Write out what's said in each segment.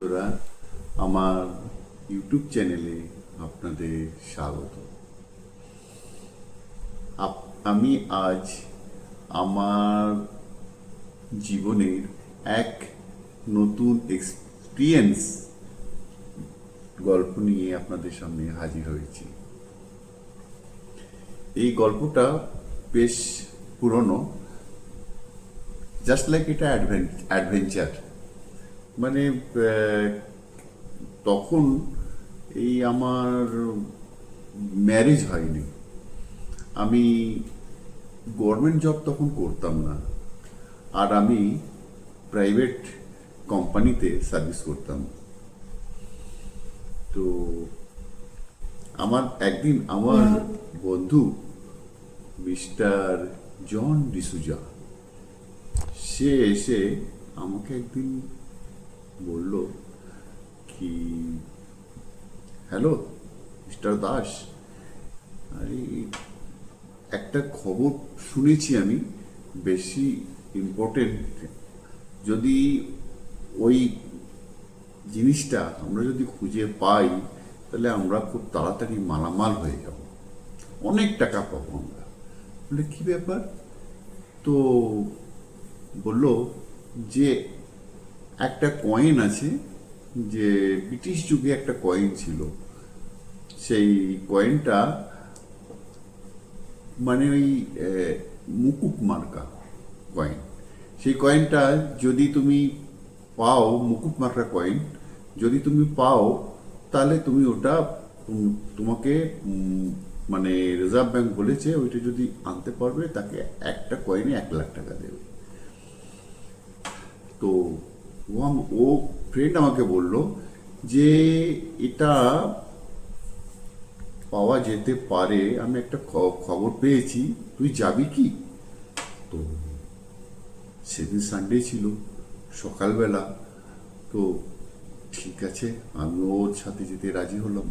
বন্ধুরা, আমার ইউটিউব চ্যানেলে আপনাদের স্বাগত। আমি আজ আমার জীবনের এক নতুন এক্সপিরিয়েন্স গল্প নিয়ে আপনাদের সামনে হাজির হয়েছি। এই গল্পটা বেশ পুরনো, জাস্ট লাইক এটা অ্যাডভেঞ্চার। মানে তখন এই আমার ম্যারেজ হয়নি, আমি গভর্নমেন্ট জব তখন করতাম না, আর আমি প্রাইভেট কোম্পানিতে সার্ভিস করতাম। তো একদিন আমার বন্ধু মিস্টার জন ডিসুজা, সে এসে আমাকে একদিন বলল কি, হ্যালো মিস্টার দাস, আরে একটা খবর শুনেছি আমি, বেশি ইম্পর্টেন্ট। যদি ওই জিনিসটা আমরা যদি খুঁজে পাই, তাহলে আমরা খুব তাড়াতাড়ি মালামাল হয়ে যাব, অনেক টাকা পাবো আমরা। বলে কি ব্যাপার? তো বলল যে একটা কয়েন আছে, যে ব্রিটিশ যুগে একটা কয়েন ছিল, সেই কয়েনটা মানে ওই মুকুট মার্কা কয়েন। সেই কয়েনটা যদি তুমি পাও, মুকুট মার্কা কয়েন যদি তুমি পাও, তাহলে তুমি ওটা তোমাকে মানে রিজার্ভ ব্যাংক বলেছে ওইটা যদি আনতে পারবে, তাকে একটা কয়েনে 1,00,000 টাকা দেবে। তো ও ফ্রেন্ড আমাকে বলল যে এটা পাওয়া যেতে পারে, আমি একটা খবর পেয়েছি, তুই যাবি কি? তো সেদিন সানডে ছিল, সকালবেলা। তো ঠিক আছে, আমি ওর সাথে যেতে রাজি হলাম।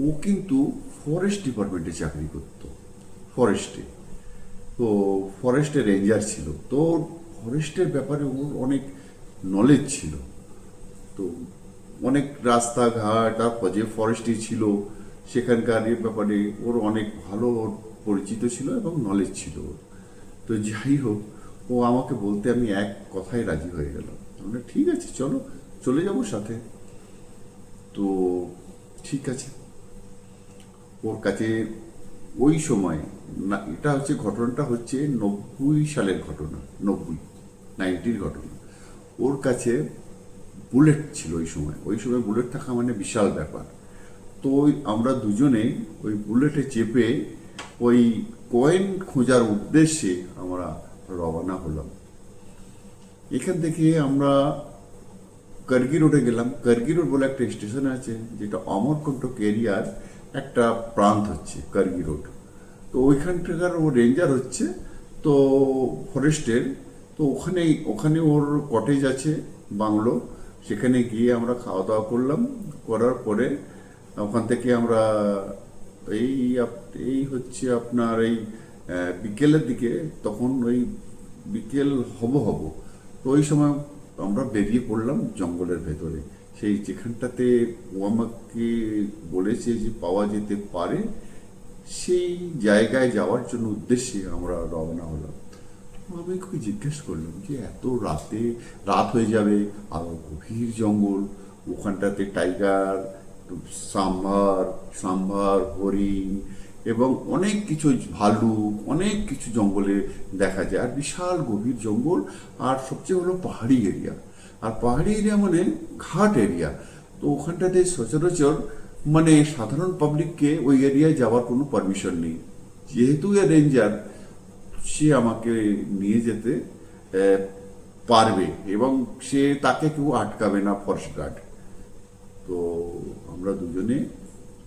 ও কিন্তু ফরেস্ট ডিপার্টমেন্টে চাকরি করতো, ফরেস্টে। তো ফরেস্টের রেঞ্জার ছিল, তো ফরেস্টের ব্যাপারে ওর অনেক নলেজ ছিল। তো অনেক রাস্তাঘাট, তারপর যে ফরেস্টে ছিল সেখানকার এর ব্যাপারে ওর অনেক ভালো পরিচিত ছিল এবং নলেজ ছিল ওর। তো যাই হোক, ও আমাকে বলতে আমি এক কথায় রাজি হয়ে গেলাম। আমরা ঠিক আছে, চলো চলে যাবো সাথে। তো ঠিক আছে, ওর কাছে ওই সময়, না এটা হচ্ছে ঘটনাটা হচ্ছে 90 সালের ঘটনা, 90 ঘটনা। ওর কাছে বুলেট ছিল ওই সময়। ওই সময় বুলেট থাকা মানে বিশাল ব্যাপার। তো আমরা দুজনে ওই বুলেটে চেপে ওই কয়েন খোঁজার উদ্দেশ্যে আমরা রওনা হলাম। এখান থেকে আমরা কার্গি রোডে গেলাম। কার্গি রোড বলে একটা স্টেশন আছে, যেটা অমরকন্টক এরিয়ার একটা প্রান্ত হচ্ছে কার্গি রোড। তো ওইখানটাকার ও রেঞ্জার হচ্ছে, তো ফরেস্টের। তো ওখানে ওর কটেজ আছে, বাংলো। সেখানে গিয়ে আমরা খাওয়া দাওয়া করলাম। করার পরে ওখান থেকে আমরা এই এই হচ্ছে আপনার এই বিকেলের দিকে, তখন ওই বিকেল হব হব, তো ওই সময় আমরা বেরিয়ে পড়লাম জঙ্গলের ভেতরে। সেই যেখানটাতে ও আমাকে বলেছে যে পাওয়া যেতে পারে, সেই জায়গায় যাওয়ার জন্য উদ্দেশ্যে আমরা রওনা হলাম। আমি খুব জিজ্ঞেস করলাম যে এত রাত হয়ে যাবে, আর গভীর জঙ্গল, ওখানটাতে টাইগার, সাম্বার, হরিণ এবং অনেক কিছু, ভালুক, অনেক কিছু জঙ্গলে দেখা যায়। আর বিশাল গভীর জঙ্গল, আর সবচেয়ে হলো পাহাড়ি এরিয়া। আর পাহাড়ি এরিয়া মানে ঘাট এরিয়া। তো ওখানটাতে সচরাচর মানে সাধারণ পাবলিককে ওই এরিয়ায় যাওয়ার কোনো পারমিশন নেই। যেহেতু এ রেঞ্জার, সে আমাকে নিয়ে যেতে পারবে, এবং তাকে কেউ আটকাবে না, ফরেস্ট গার্ড। তো আমরা দুজনে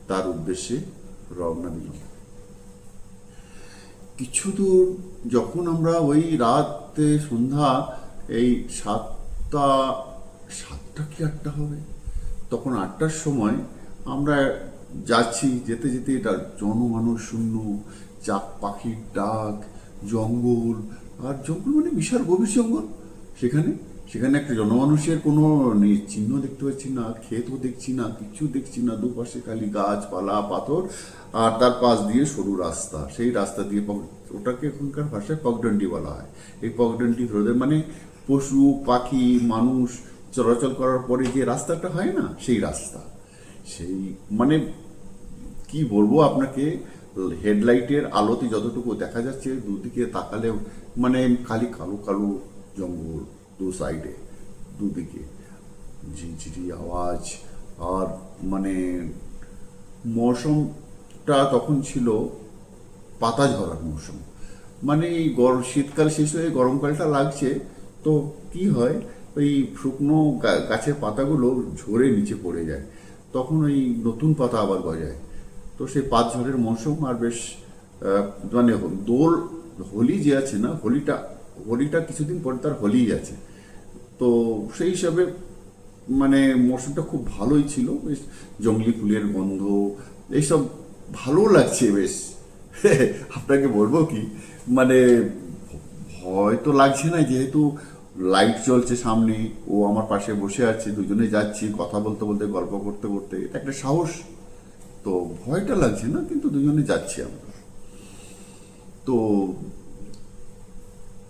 তার উদ্দেশ্যে রওনা দিলাম। কিছু দূর যখন আমরা ওই রাতে সন্ধ্যা এই 7টা, 7টা কি 8টা হবে, তখন 8টার সময় আমরা যাচ্ছি। যেতে যেতে এটা জনমানব শূন্য, চাক পাখির ডাক, জঙ্গল। আর জঙ্গল মানে বিশাল গভীর জঙ্গল। সেখানে সেখানে একটা জনমানুষের কোনো চিহ্ন দেখতে পাচ্ছি না, ক্ষেতও দেখছি না, কিছু দেখছি না, দুপাশে খালি গাছপালা পাথর, আর তার পাশ দিয়ে সরু রাস্তা। সেই রাস্তা দিয়ে ওটাকে এখনকার ভাষায় পগডন্ডি বলা হয়। এই পগডন্ডি ধরে মানে পশু পাখি মানুষ চলাচল করার পরে যে রাস্তাটা হয় না, সেই রাস্তা। সেই মানে কি বলবো আপনাকে, হেডলাইটের আলোতে যতটুকু দেখা যাচ্ছে দুদিকে তাকালে মানে খালি কালো কালো জঙ্গল দু সাইডে, দুদিকে ঝিরঝিরি আওয়াজ। আর মানে মৌসুমটা তখন ছিল পাতা ঝরার মৌসুম। মানে এই শীতকাল শেষ হয়ে গরমকালটা লাগছে, তো কি হয় ওই শুকনো গাছের পাতাগুলো ঝরে নিচে পড়ে যায়, তখন ওই নতুন পাতা আবার গজায়। তো সেই পাতঝড়ের মৌসুম। আর বেশ মানে দোল হোলি যে আছে না, হোলিটা কিছুদিন পর তার হোলি আছে। তো সেই হিসাবে মানে মৌসুমটা খুব ভালোই ছিল, বেশ জঙ্গলি ফুলের গন্ধ এইসব ভালো লাগছে বেশ। আপনাকে বলবো কি, মানে ভয় তো লাগছে না, যেহেতু লাইট চলছে সামনে, ও আমার পাশে বসে আছে, দুজনে যাচ্ছি কথা বলতে বলতে গল্প করতে করতে, এটা একটা সাহস। তো ভয়টা লাগছে না, কিন্তু দুজনে যাচ্ছি আমরা। তো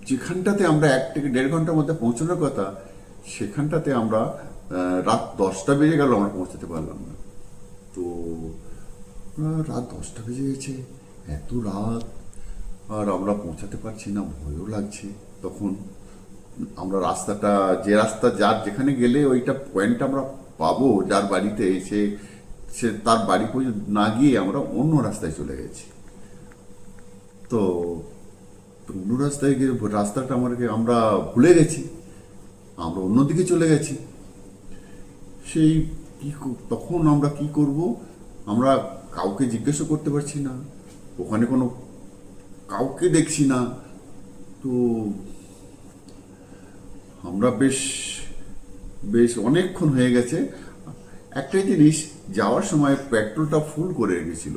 যেখানটাতে আমরা 1 থেকে 1.5 ঘন্টার মধ্যে পৌঁছানোর কথা, সেখানটাতে আমরা রাত 10টা বেজে গেল, আমরা পৌঁছাতে পারলাম না। তো রাত 10টা বেজে গেছে, এত রাত, আর আমরা পৌঁছাতে পারছি না, ভয়ও লাগছে। তখন আমরা রাস্তাটা, যে রাস্তা যার যেখানে গেলে ওইটা পয়েন্ট আমরা পাবো, যার বাড়িতে সে তার বাড়ি পর্যন্ত না গিয়ে আমরা অন্য রাস্তায় চলে গেছি। তো অন্য রাস্তায় গিয়ে রাস্তাটা আমরা ভুলে গেছি, আমরা অন্যদিকে চলে গেছি। সেই তখন আমরা কি করব, আমরা কাউকে জিজ্ঞাসা করতে পারছি না, ওখানে কোনো কাউকে দেখছি না। তো আমরা বেশ বেশ অনেকক্ষণ হয়ে গেছে। একটাই জিনিস, যাওয়ার সময় পেট্রোলটা ফুল করে রেখেছিল।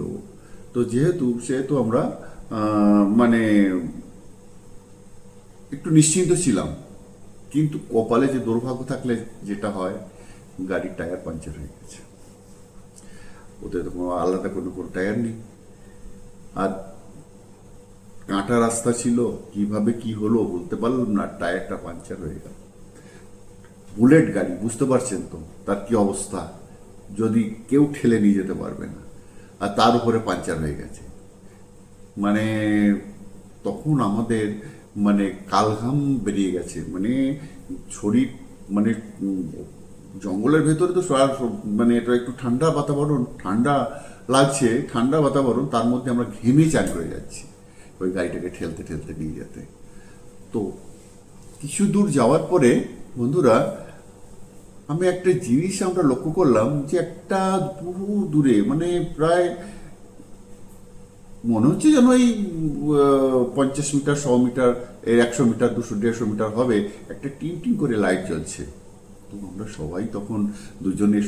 তো সেহেতু আমরা মানে একটু নিশ্চিন্ত ছিলাম। কিন্তু কপালে যে দুর্ভাগ্য থাকলে যেটা হয়, গাড়ির টায়ার পাঞ্চার হয়ে গেছে। ওদের তো কোনো আলাদা কোনো টায়ার নেই, আর কাঁটা রাস্তা ছিল, কিভাবে কি হলো বলতে পারলাম না, টায়ারটা পাঞ্চার হয়ে গেল। বুলেট গাড়ি, বুঝতে পারছেন তো তার কি অবস্থা, যদি কেউ ঠেলে নিয়ে যেতে পারবে না, আর তার উপরে পাঞ্চার হয়ে গেছে। মানে তখন আমাদের মানে কালঘাম বেরিয়ে গেছে, মানে শরীর মানে জঙ্গলের ভেতরে তো মানে এটা একটু ঠান্ডা বাতাবরণ, ঠান্ডা লাগছে, ঠান্ডা বাতাবরণ, তার মধ্যে আমরা ঘেমে চান করে যাচ্ছি ওই গাড়িটাকে ঠেলতে ঠেলতে নিয়ে যেতে। তো কিছু দূর যাওয়ার পরে বন্ধুরা, আমি একটা জিনিস আমরা লক্ষ্য করলাম, যে একটা বহু দূরে, মানে প্রায় মনে হচ্ছে যেন এই 50 মিটার 100 মিটার 100 মিটার 200 150 মিটার হবে, একটা টিম টিম করে লাইট জ্বলছে। তো আমরা সবাই তখন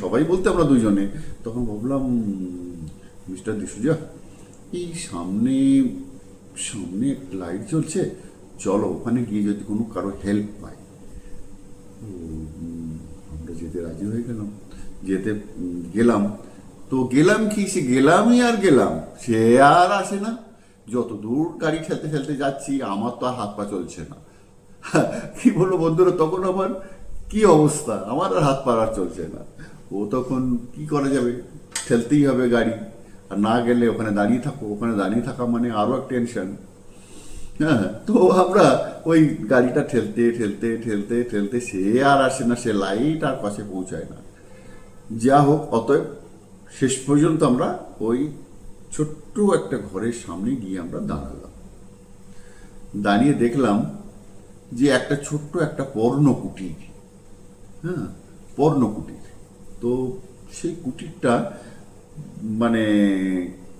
সবাই বলতে আমরা দুজনে তখন ভাবলাম, মিস্টার দিশুজা, এই সামনে সামনে লাইট জ্বলছে, চলো ওখানে গিয়ে যদি কোনো কারো হেল্প পাই। আমরা যেতে রাজি হয়ে গেলাম, গেলাম। তো গেলাম কি, সে গেলামই আর গেলাম, সে আর আসে না। যত দূর গাড়ি ঠেলতে ঠেলতে যাচ্ছি, আমার তো আর হাত পা চলছে না। কি বলবো বন্ধুরা, তখন আমার কি অবস্থা, আমার আর হাত পা আর চলছে না। ও তখন কি করা যাবে, ঠেলতেই হবে গাড়ি, আর না গেলে ওখানে দাঁড়িয়ে থাকো, ওখানে দাঁড়িয়ে থাকা মানে আরো এক টেনশন। হ্যাঁ, তো আমরা ওই গাড়িটা ঠেলতে ঠেলতে ঠেলতে ঠেলতে, সে আর আসে না, সে লাইট আর পাশে পৌঁছায় না। যা হোক, অতএব শেষ পর্যন্ত আমরা ওই ছোট্ট একটা ঘরের সামনে গিয়ে আমরা দাঁড়ালাম। দাঁড়িয়ে দেখলাম যে একটা ছোট্ট একটা পর্ণ কুটির। হ্যাঁ, পর্ণ কুটির। তো সেই কুটিরটা মানে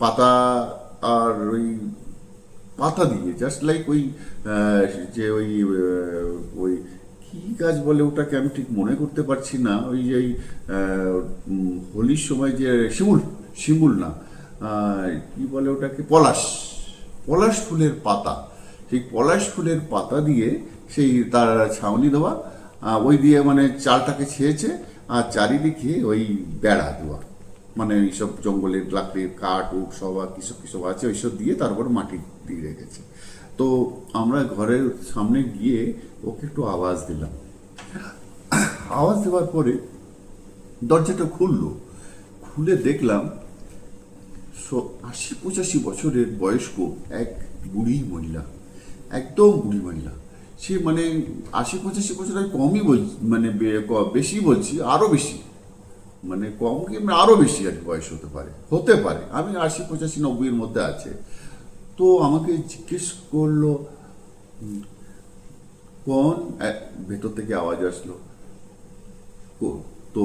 পাতা, আর ওই পাতা দিয়ে জাস্ট লাইক ওই যে ওই কি গাছ বলে ওটাকে, আমি ঠিক মনে করতে পারছি না, ওই যে হোলির সময় যে শিমুল না, কি বলে ওটাকে, পলাশ ফুলের পাতা, সেই পলাশ ফুলের পাতা দিয়ে সেই তার ছাউনি দেওয়া, ওই দিয়ে মানে চালটাকে ছেয়েছে, আর চারিদিকে ওই বেড়া দেওয়া, মানে এইসব জঙ্গলের লাকড়ির কাঠ উঠ সব আর কিসব কিসব আছে ওইসব দিয়ে তারপর মাটি দিয়ে রেখেছে। তো আমরা ঘরের সামনে গিয়ে ওকে একটু আওয়াজ দিলাম। আওয়াজ দেওয়ার পরে দরজাটা খুললো, খুলে দেখলাম 80-85 বছরের বয়স্ক এক বুড়ি মহিলা, একদম বুড়ি মহিলা। সে মানে 80-85 বছর, আমি কমই বলছি, মানে বেশি বলছি, আরো বেশি, মানে কম কি মানে আরো বেশি আর কি বয়স হতে পারে, আমি 80-85-90-এর মধ্যে আছে। তো আমাকে জিজ্ঞেস করলো কোন, ভেতর থেকে আওয়াজ আসলো। তো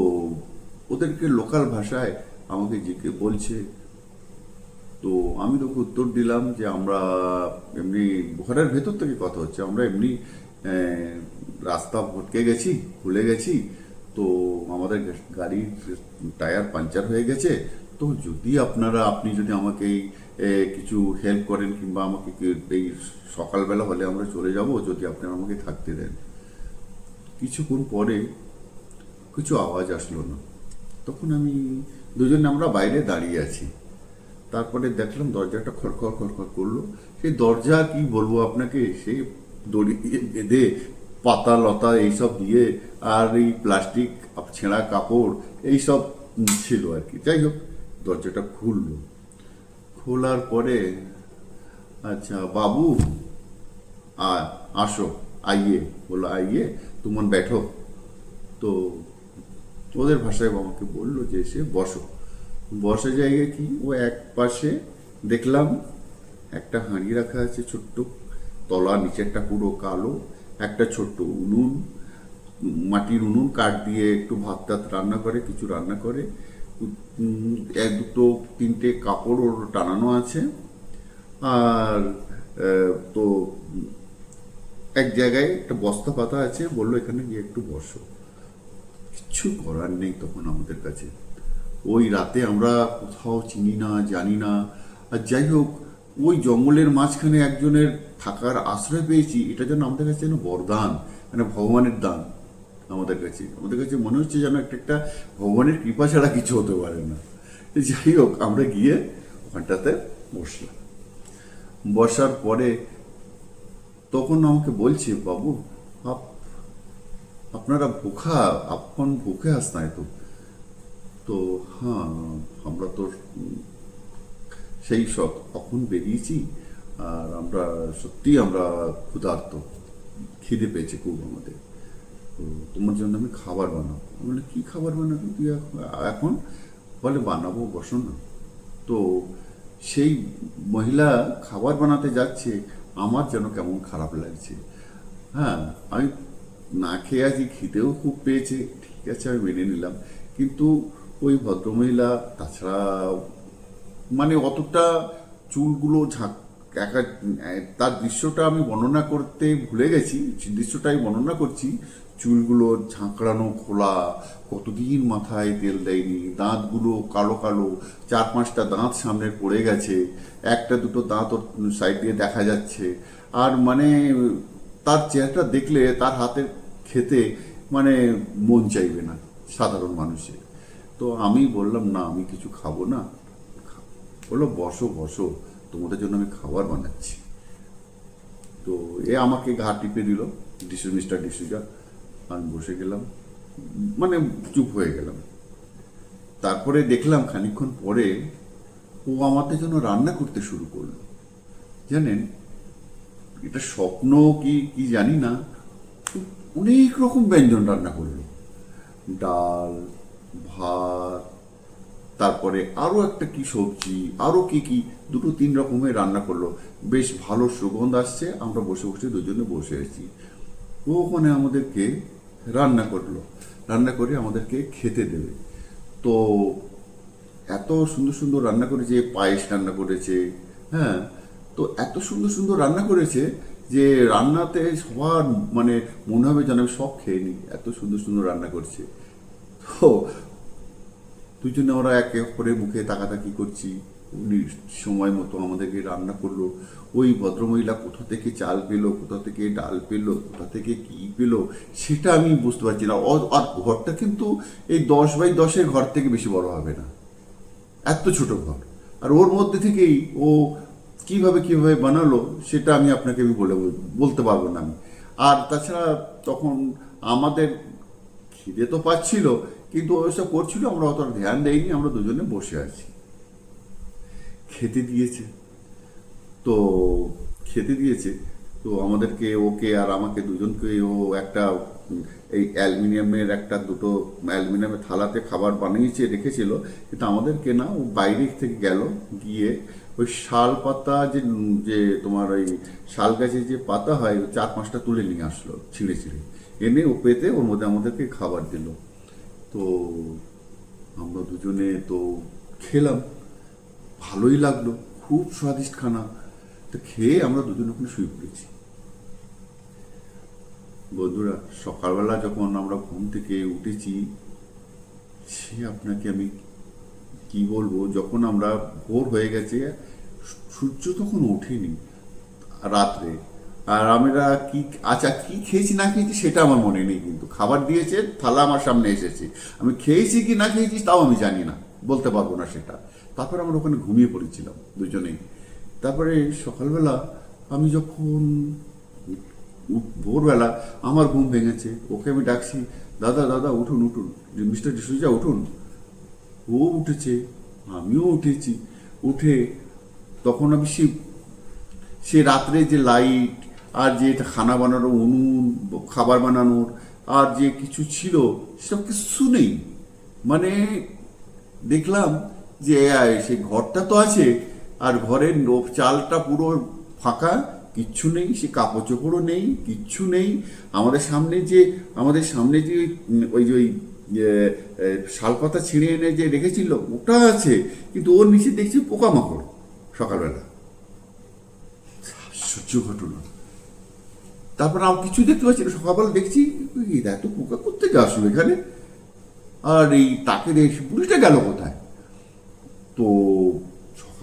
ওদেরকে লোকাল ভাষায় আমাকে বলছে। তো আমি তোকে উত্তর দিলাম যে আমরা এমনি ঘরের ভেতর থেকে কথা হচ্ছে, আমরা এমনি রাস্তা ভটকে গেছি, ভুলে গেছি, তো আমাদের গাড়ির টায়ার পাঞ্চার হয়ে গেছে, তো যদি আপনি যদি আমাকে কিছু হেল্প করেন, কিংবা আমাকে এই সকালবেলা হলে আমরা চলে যাব, যদি আপনারা আমাকে থাকতে দেন। কিছুক্ষণ পরে কিছু আওয়াজ আসলো না, তখন দুজনে আমরা বাইরে দাঁড়িয়ে আছি। তারপরে দেখলাম দরজাটা খড়খড় খড়খড় করলো। সেই দরজা কি বলবো আপনাকে, সেই দড়ি দিয়ে বেঁধে, পাতা লতা এইসব দিয়ে, আর এই প্লাস্টিক ছেঁড়া কাপড় এইসব ছিল আর কি। যাই হোক, দরজাটা খুললো। খোলার পরে, আচ্ছা বাবু আসো, আইয়ে, বলো আইয়ে, তুমন बैठो। তো ওদের ভাষায় আমাকে বললো যে এসে বসো। বসা জায়গায় কি, ও এক পাশে দেখলাম একটা হাঁড়ি রাখা আছে ছোট্ট, তলা নিচেরটা পুরো কালো, একটা ছোট্ট উনুন, মাটির উনুন, কাঠ দিয়ে একটু ভাত টাত রান্না করে, কিছু রান্না করে, এক দুটো তিনটে কাপড় ওর টানানো আছে। আর তো এক জায়গায় একটা বস্তা পাতা আছে, বললো এখানে গিয়ে একটু বসো। কিচ্ছু করার নেই তখন আমাদের কাছে। ওই রাতে আমরা কোথাও চিনি না, জানি না, আর যাই হোক ওই জঙ্গলের মাঝখানে একজনের থাকার আশ্রয় পেয়েছি, এটা যেন আমাদের কাছে যেন বরদান, মানে ভগবানের দান। আমাদের কাছে মনে হচ্ছে যেন একটা ভগবানের কৃপা ছাড়া কিছু হতে পারে না। যাই হোক, আমরা গিয়ে ওখানটাতে বসলাম। বসার পরে তখন আমাকে বলছে, বাবু আপনারা আপন ভুখে আসনা তো। তো হ্যাঁ, আমরা তো সেই সব কখন বেরিয়েছি, আর আমরা সত্যি আমরা ক্ষুধার্ত, খিদে পেয়েছে খুব আমাদের। তো তোমার জন্য আমি খাবার বানাবো। আমি বলি, কী খাবার বানাবি তুই এখন? বলে বানাবো, বসো না। তো সেই মহিলা খাবার বানাতে যাচ্ছে, আমার যেন কেমন খারাপ লাগছে। হ্যাঁ, আমি না খেয়ে আছি, খিদেও খুব পেয়েছে, ঠিক আছে আমি মেনে নিলাম। কিন্তু ওই ভদ্রমহিলা, তাছাড়া মানে অতটা চুলগুলো তার দৃশ্যটা আমি বর্ণনা করতে ভুলে গেছি, দৃশ্যটাই বর্ণনা করছি। চুলগুলো ঝাঁকড়ানো, খোলা, কতদিন মাথায় তেল দেয়নি, দাঁতগুলো কালো কালো, 4-5টা দাঁত সামনে পড়ে গেছে, একটা দুটো দাঁত ওর সাইড দিয়ে দেখা যাচ্ছে। আর মানে তার চেহারাটা দেখলে তার হাতে খেতে মানে মন চাইবে না সাধারণ মানুষের। তো আমি বললাম, না আমি কিছু খাবো না। বললো, বসো বসো, তোমাদের জন্য আমি খাবার বানাচ্ছি। তো আমাকে ঘা টিপে দিল, মিস্টার ডিসুজা। আমি বসে গেলাম, মানে চুপ হয়ে গেলাম। তারপরে দেখলাম খানিকক্ষণ পরে ও আমাদের জন্য রান্না করতে শুরু করলো। জানেন, এটা স্বপ্ন কি কি জানি না, অনেক রকম ব্যঞ্জন রান্না করলো। ডাল, ভাত, তারপরে আরও একটা কি সবজি, আরও কি কি 2-3 রকমের রান্না করলো। বেশ ভালো সুগন্ধ আসছে, আমরা বসে বসে দুজনে বসে আছি। ও ওখানে আমাদেরকে রান্না করে আমাদেরকে খেতে দেবে। তো এত সুন্দর সুন্দর রান্না করেছে, পায়েস রান্না করেছে। হ্যাঁ, তো এত সুন্দর সুন্দর রান্না করেছে যে রান্নাতে সবার মানে মনে হবে যেন আমি সব খেয়ে নিই, এত সুন্দর সুন্দর রান্না করছে। তো দুজনে ওরা একে অপরের মুখে তাকাতাকি করছি, উনি সময় মতো আমাদেরকে রান্না করলো। ওই ভদ্রমহিলা কোথা থেকে চাল পেলো, কোথা থেকে ডাল পেলো, কোথা থেকে কি পেলো, সেটা আমি বুঝতে পারছি না। আর ঘরটা কিন্তু এই 10x10 ঘর থেকে বেশি বড় হবে না, এত ছোট ঘর। আর ওর মধ্যে থেকেই ও কিভাবে কিভাবে বানালো সেটা আমি আপনাকে আমি বলতে পারবো না আমি। আর তাছাড়া তখন আমাদের খিদে তো পাচ্ছিল, কিন্তু ওইসব করছিল, আমরা অতটা ধ্যান দেইনি, আমরা দুজনে বসে আছি। খেতে দিয়েছে, তো খেতে দিয়েছে তো আমাদেরকে, ওকে আর আমাকে দুজনকে ও একটা এই অ্যালুমিনিয়ামের একটা দুটো অ্যালুমিনিয়ামের থালাতে খাবার বানিয়েছে রেখেছিল, কিন্তু আমাদেরকে না, ও বাইরে থেকে গেল, গিয়ে ওই শাল পাতা যে যে তোমার ওই শাল গাছের যে পাতা হয়, 4-5টা তুলে নিয়ে আসলো ছিঁড়ে ছিঁড়ে, এনে ও পেতে ওর মধ্যে আমাদেরকে খাবার দিল। তো আমরা দুজনে তো খেলাম, ভালোই লাগলো, খুব স্বাদিষ্ট খানা। তো খেয়ে আমরা দুজনে ওখানে শুয়ে পড়েছি। বন্ধুরা, সকালবেলা যখন আমরা ঘুম থেকে উঠেছি, সে আপনাকে আমি কি বলবো, যখন আমরা ভোর হয়ে গেছে, সূর্য তখন ওঠেনি রাত্রে। আর আমরা কি, আচ্ছা কি খেয়েছি না খেয়েছি সেটা আমার মনে নেই, কিন্তু খাবার দিয়েছে, থালা আমার সামনে এসেছে, আমি খেয়েছি কি না খেয়েছি তাও আমি জানি না, বলতে পারবো না সেটা। তারপরে আমরা ওখানে ঘুমিয়ে পড়েছিলাম দুজনেই। তারপরে সকালবেলা আমি যখন ভোরবেলা আমার ঘুম ভেঙেছে, ওকে আমি ডাকছি, দাদা দাদা উঠুন উঠুন, মিস্টার ডিসুজা উঠুন। ও উঠেছে, আমিও উঠেছি। উঠে তখন আমি সে রাত্রে যে লাইট আর যে খানা বানানোর উনুন, খাবার বানানোর আর যে কিছু ছিল, সেসব কিছু নেই। মানে দেখলাম যে সেই ঘরটা তো আছে, আর ঘরের চালটা পুরো ফাঁকা, কিচ্ছু নেই, সে কাপড় চোপড়ও নেই, কিচ্ছু নেই। আমাদের সামনে যে ওই যে ওই শালপাতা ছিঁড়ে এনে যে রেখেছিল ওটা আছে, কিন্তু ওর নিচে দেখছি পোকামাকড় সকালবেলা। আশ্চর্য ঘটনা। তারপর আর কিছু দেখতে পাচ্ছি না, সকালবেলা দেখছি এত পোকা কোত্থেকে আসলো এখানে, আর এই তাকে দেখি বুড়িটা গেল কোথায়। তো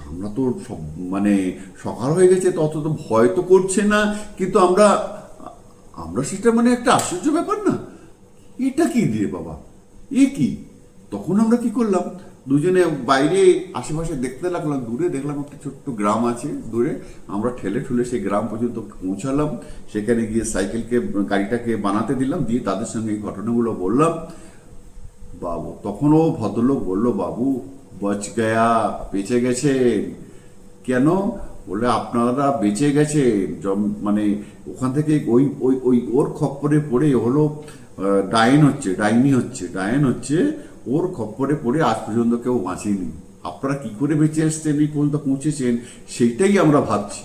আমরা তো সব মানে সকাল হয়ে গেছে, তো অত তো ভয় তো করছে না, কিন্তু আমরা আমরা সেটা মানে একটা আশ্চর্য ব্যাপার না, এটা কি দিয়ে বাবা, এ কি। তখন আমরা কি করলাম, দুজনে বাইরে আশেপাশে দেখতে লাগলাম, দূরে দেখলাম একটা ছোট্ট গ্রাম আছে দূরে। আমরা ঠেলে ঠুলে সেই গ্রাম পর্যন্ত পৌঁছালাম, সেখানে গিয়ে গাড়িটাকে বানাতে দিলাম, দিয়ে তাদের সঙ্গে এই ঘটনাগুলো বললাম। বাবু তখনও ভদ্রলোক বললো, বাবু বচ গয়া, বেঁচে গেছেন। কেন? বলে আপনারা বেঁচে গেছেন, মানে ওখান থেকে ওই ওই ওই ওর খপ্পরে পড়ে হলো ডাইন হচ্ছে, ওর খপ্পরে পড়ে আজ পর্যন্ত কেউ বাঁচেনি। আপনারা কি করে বেঁচে এসছেন, এই পর্যন্ত পৌঁছেছেন, সেইটাই আমরা ভাবছি।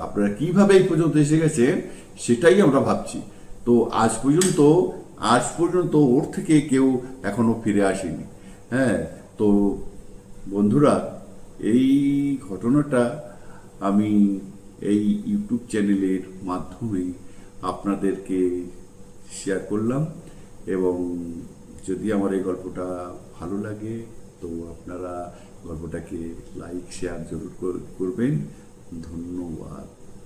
আপনারা কিভাবে এই পর্যন্ত এসে গেছেন সেটাই আমরা ভাবছি। তো আজ পর্যন্ত ওর থেকে কেউ এখনো ফিরে আসেনি। হ্যাঁ, তো বন্ধুরা, এই ঘটনাটা আমি এই ইউটিউব চ্যানেলের মাধ্যমে আপনাদেরকে শেয়ার করলাম। এবং যদি আমার এই গল্পটা ভালো লাগে, তো আপনারা গল্পটাকে লাইক শেয়ার জরুর করবেন। ধন্যবাদ।